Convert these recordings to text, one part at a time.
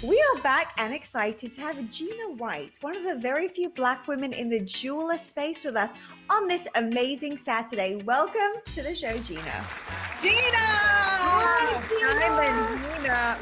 We are back and excited to have Gina White, one of the very few Black women in the jeweler space, with us on this amazing Saturday. Welcome to the show, Gina. Gina! Diamond Gina.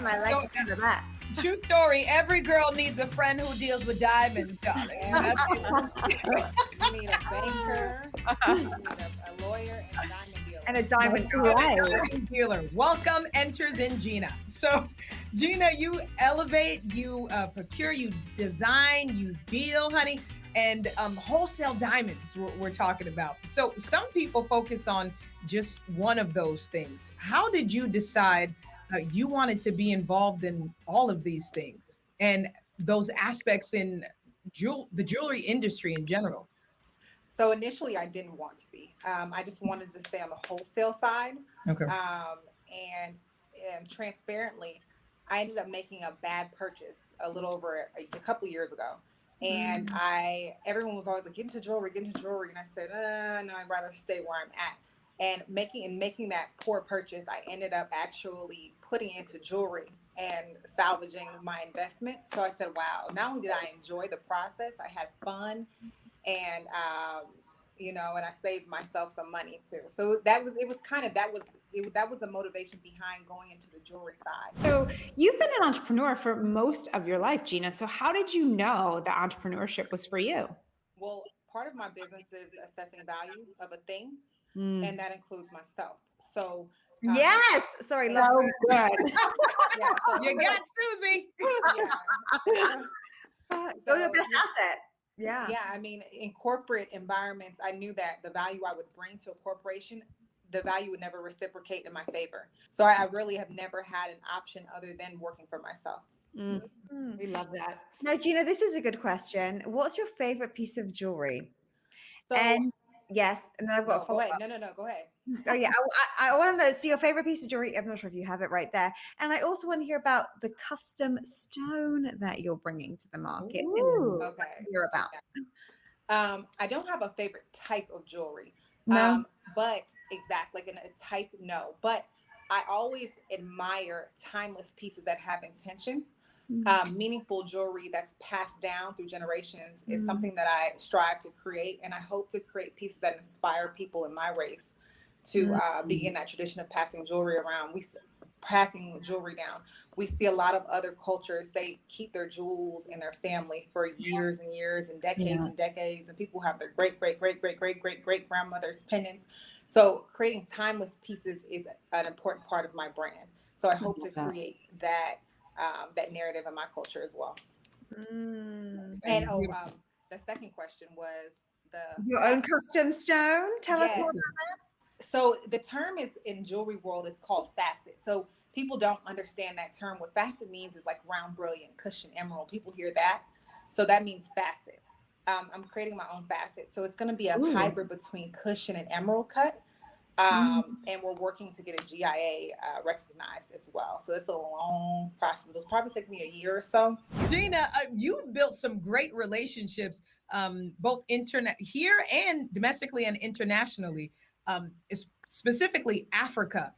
I like So, the sound of that. true story. Every girl needs a friend who deals with diamonds, darling. That's You need a banker, you need a lawyer, and a diamond dealer. And a diamond. a diamond dealer. Welcome enters in Gina. So, Gina, you elevate, you procure, you design, you deal, honey, and wholesale diamonds we're talking about. So, some people focus on just one of those things. How did you decide you wanted to be involved in all of these things and those aspects in the jewelry industry in general? So initially, I didn't want to be. I just wanted to stay on the wholesale side. Okay. And transparently, I ended up making a bad purchase a little over a couple years ago. And everyone was always like, get into jewelry. And I said, no, I'd rather stay where I'm at. And making that poor purchase, I ended up actually putting into jewelry and salvaging my investment. So I said, wow, not only did I enjoy the process, I had fun, and and I saved myself some money too. So that was the motivation behind going into the jewelry side. So you've been an entrepreneur for most of your life, Gina. So how did you know that entrepreneurship was for you? Well, part of my business is assessing value of a thing, and that includes myself. So Yes. Sorry. Love Oh, good. You got Susie. You're your best asset. Yeah. Yeah. I mean, in corporate environments, I knew that the value I would bring to a corporation, the value would never reciprocate in my favor. So I really have never had an option other than working for myself. We love that. Now, Gina, this is a good question. What's your favorite piece of jewelry? So Yes, and then I've got a go follow ahead. up. No, go ahead. Oh yeah, I want to know. See your favorite piece of jewelry. I'm not sure if you have it right there, and I also want to hear about the custom stone that you're bringing to the market. Ooh. Okay. Hear about. I don't have a favorite type of jewelry. No. But exactly, like in a type, no. But I always admire timeless pieces that have intention. Meaningful jewelry that's passed down through generations is something that I strive to create, and I hope to create pieces that inspire people in my race to begin that tradition of passing jewelry down. We see a lot of other cultures, they keep their jewels in their family for years and years and decades and decades, and people have their great grandmother's pendants. So creating timeless pieces is an important part of my brand. So I hope to create that narrative in my culture as well. And the second question was Your own custom stone. Tell us more about that. So the term is in jewelry world, it's called facet. So people don't understand that term. What facet means is like round, brilliant, cushion, emerald. People hear that. So that means facet. I'm creating my own facet. So it's going to be a hybrid between cushion and emerald cut. And we're working to get a GIA recognized as well. So it's a long process. It'll probably take me a year or so. Gina, you've built some great relationships, both internet here and domestically and internationally, specifically Africa.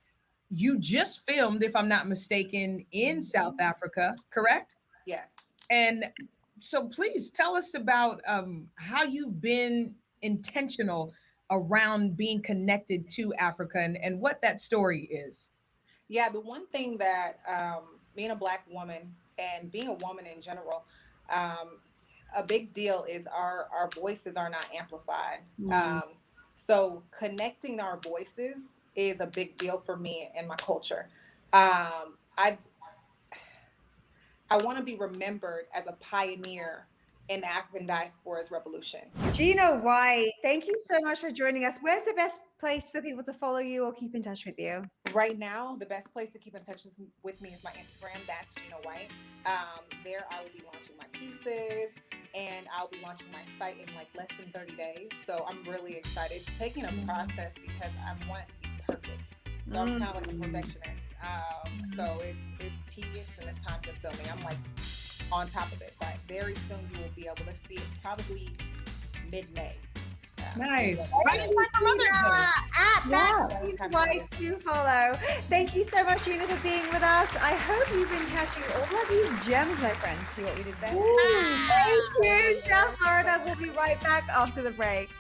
You just filmed, if I'm not mistaken, in South Africa, correct? Yes. And so please tell us about how you've been intentional around being connected to Africa and what that story is. Yeah, the one thing that being a Black woman and being a woman in general, a big deal is our voices are not amplified. So connecting our voices is a big deal for me and my culture. I want to be remembered as a pioneer in the African diaspora's revolution. Gina White, thank you so much for joining us. Where's the best place for people to follow you or keep in touch with you? Right now, the best place to keep in touch with me is my Instagram. That's Gina White. There I will be launching my pieces, and I'll be launching my site in like less than 30 days. So I'm really excited. It's taking a process because I want it to be perfect. So I'm kind of like a perfectionist. So it's tedious and it's time consuming. I'm like on top of it, but very soon you will be able to see it, probably mid-May. Nice. Yeah. Right in time for Mother's Day. At that Yeah. Gina White to follow. Thank you so much, Gina, for being with us. I hope you've been catching all of these gems, my friends. See what we did there? Stay tuned, South Florida. We'll be right back after the break.